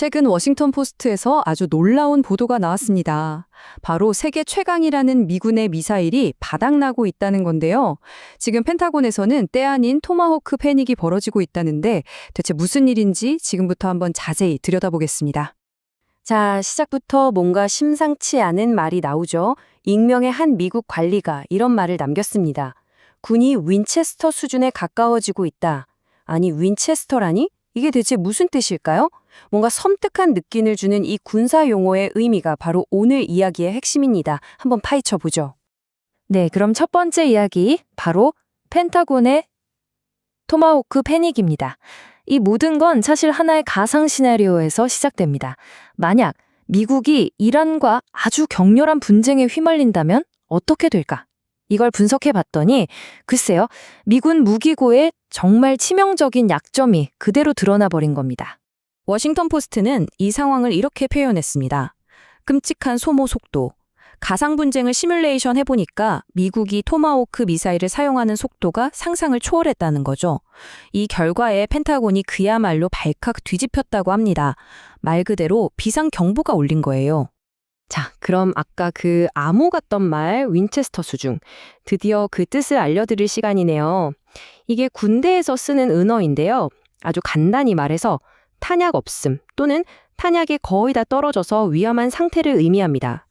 최근 워싱턴 포스트에서 아주 놀라운 보도가 나왔습니다. 바로 세계 최강이라는 미군의 미사일이 바닥나고 있다는 건데요. 지금 펜타곤에서는 때 아닌 토마호크 패닉이 벌어지고 있다는데 대체 무슨 일인지 지금부터 한번 자세히 들여다보겠습니다. 자, 시작부터 뭔가 심상치 않은 말이 나오죠. 익명의 한 미국 관리가 이런 말을 남겼습니다. 군이 윈체스터 수준에 가까워지고 있다. 아니, 윈체스터라니? 이게 대체 무슨 뜻일까요? 뭔가 섬뜩한 느낌을 주는 이 군사 용어의 의미가 바로 오늘 이야기의 핵심입니다. 한번 파헤쳐 보죠. 네, 그럼 첫 번째 이야기, 바로 펜타곤의 토마호크 패닉입니다. 이 모든 건 사실 하나의 가상 시나리오에서 시작됩니다. 만약 미국이 이란과 아주 격렬한 분쟁에 휘말린다면 어떻게 될까? 이걸 분석해 봤더니 글쎄요, 미군 무기고의 정말 치명적인 약점이 그대로 드러나 버린 겁니다. 워싱턴 포스트는 이 상황을 이렇게 표현했습니다. 끔찍한 소모 속도. 가상 분쟁을 시뮬레이션 해보니까 미국이 토마호크 미사일을 사용하는 속도가 상상을 초월했다는 거죠. 이 결과에 펜타곤이 그야말로 발칵 뒤집혔다고 합니다. 말 그대로 비상경보가 울린 거예요. 자, 그럼 아까 그 암호 같던 말 윈체스터 수중. 드디어 그 뜻을 알려드릴 시간이네요. 이게 군대에서 쓰는 은어인데요. 아주 간단히 말해서 탄약 없음 또는 탄약이 거의 다 떨어져서 위험한 상태를 의미합니다.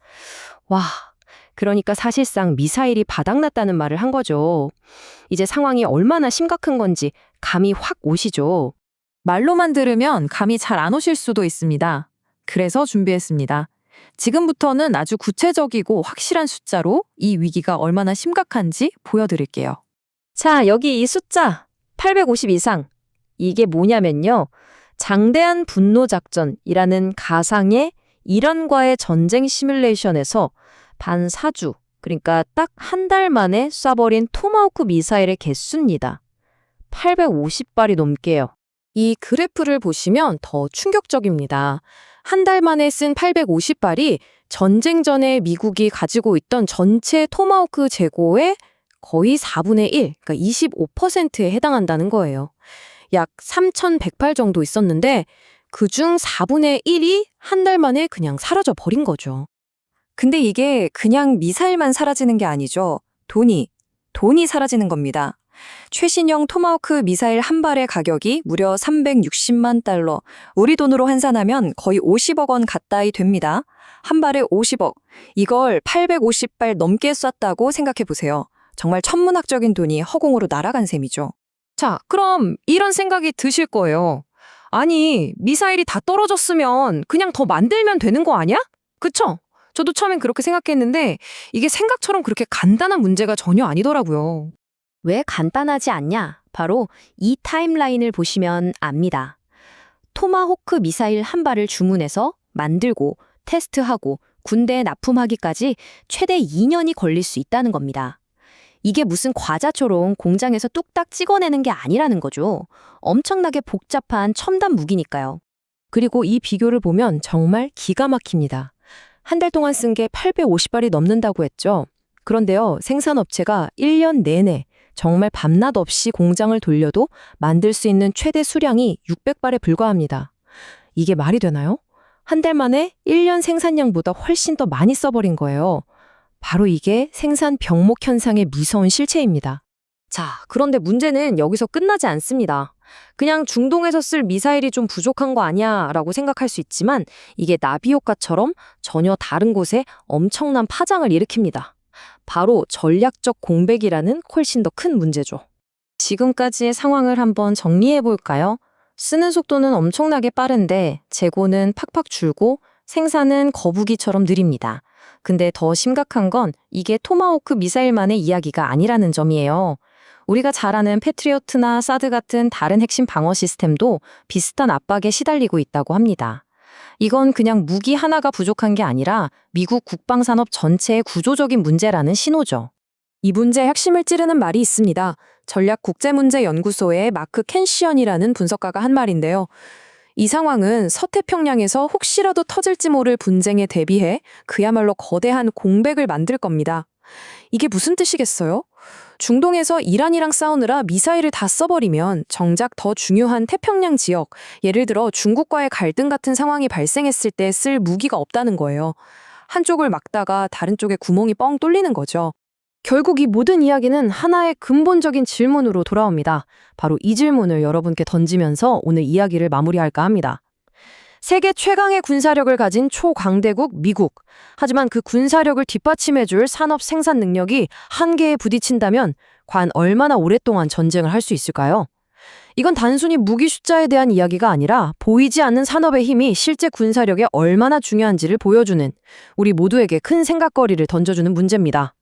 와, 그러니까 사실상 미사일이 바닥났다는 말을 한 거죠. 이제 상황이 얼마나 심각한 건지 감이 확 오시죠. 말로만 들으면 감이 잘 안 오실 수도 있습니다. 그래서 준비했습니다. 지금부터는 아주 구체적이고 확실한 숫자로 이 위기가 얼마나 심각한지 보여드릴게요. 자, 여기 이 숫자 850 이상. 이게 뭐냐면요. 장대한 분노 작전이라는 가상의 이란과의 전쟁 시뮬레이션에서 반사주, 그러니까 딱 한 달 만에 쏴버린 토마호크 미사일의 개수입니다. 850발이 넘게요. 이 그래프를 보시면 더 충격적입니다. 한 달 만에 쓴 850발이 전쟁 전에 미국이 가지고 있던 전체 토마호크 재고의 거의 4분의 1, 그러니까 25%에 해당한다는 거예요. 약 3,100발 정도 있었는데 그중 4분의 1이 한 달 만에 그냥 사라져 버린 거죠. 근데 이게 그냥 미사일만 사라지는 게 아니죠. 돈이 사라지는 겁니다. 최신형 토마호크 미사일 한 발의 가격이 무려 360만 달러, 우리 돈으로 환산하면 거의 50억 원 가까이 됩니다. 한 발에 50억, 이걸 850발 넘게 쐈다고 생각해 보세요. 정말 천문학적인 돈이 허공으로 날아간 셈이죠. 자, 그럼 이런 생각이 드실 거예요. 아니, 미사일이 다 떨어졌으면 그냥 더 만들면 되는 거 아니야? 그쵸? 저도 처음엔 그렇게 생각했는데 이게 생각처럼 그렇게 간단한 문제가 전혀 아니더라고요. 왜 간단하지 않냐? 바로 이 타임라인을 보시면 압니다. 토마호크 미사일 한 발을 주문해서 만들고 테스트하고 군대에 납품하기까지 최대 2년이 걸릴 수 있다는 겁니다. 이게 무슨 과자처럼 공장에서 뚝딱 찍어내는 게 아니라는 거죠. 엄청나게 복잡한 첨단 무기니까요. 그리고 이 비교를 보면 정말 기가 막힙니다. 한 달 동안 쓴 게 850발이 넘는다고 했죠. 그런데요, 생산업체가 1년 내내 정말 밤낮 없이 공장을 돌려도 만들 수 있는 최대 수량이 600발에 불과합니다. 이게 말이 되나요? 한 달 만에 1년 생산량보다 훨씬 더 많이 써버린 거예요. 바로 이게 생산 병목 현상의 무서운 실체입니다. 자, 그런데 문제는 여기서 끝나지 않습니다. 그냥 중동에서 쓸 미사일이 좀 부족한 거 아니야 라고 생각할 수 있지만 이게 나비 효과처럼 전혀 다른 곳에 엄청난 파장을 일으킵니다. 바로 전략적 공백이라는 훨씬 더 큰 문제죠. 지금까지의 상황을 한번 정리해 볼까요? 쓰는 속도는 엄청나게 빠른데 재고는 팍팍 줄고 생산은 거북이처럼 느립니다. 근데 더 심각한 건 이게 토마호크 미사일만의 이야기가 아니라는 점이에요. 우리가 잘 아는 패트리어트나 사드 같은 다른 핵심 방어 시스템도 비슷한 압박에 시달리고 있다고 합니다. 이건 그냥 무기 하나가 부족한 게 아니라 미국 국방산업 전체의 구조적인 문제라는 신호죠. 이 문제의 핵심을 찌르는 말이 있습니다. 전략국제문제연구소의 마크 켄시언이라는 분석가가 한 말인데요. 이 상황은 서태평양에서 혹시라도 터질지 모를 분쟁에 대비해 그야말로 거대한 공백을 만들 겁니다. 이게 무슨 뜻이겠어요? 중동에서 이란이랑 싸우느라 미사일을 다 써버리면 정작 더 중요한 태평양 지역, 예를 들어 중국과의 갈등 같은 상황이 발생했을 때 쓸 무기가 없다는 거예요. 한쪽을 막다가 다른 쪽에 구멍이 뻥 뚫리는 거죠. 결국 이 모든 이야기는 하나의 근본적인 질문으로 돌아옵니다. 바로 이 질문을 여러분께 던지면서 오늘 이야기를 마무리할까 합니다. 세계 최강의 군사력을 가진 초강대국 미국. 하지만 그 군사력을 뒷받침해줄 산업 생산 능력이 한계에 부딪힌다면 과연 얼마나 오랫동안 전쟁을 할 수 있을까요? 이건 단순히 무기 숫자에 대한 이야기가 아니라 보이지 않는 산업의 힘이 실제 군사력에 얼마나 중요한지를 보여주는 우리 모두에게 큰 생각거리를 던져주는 문제입니다.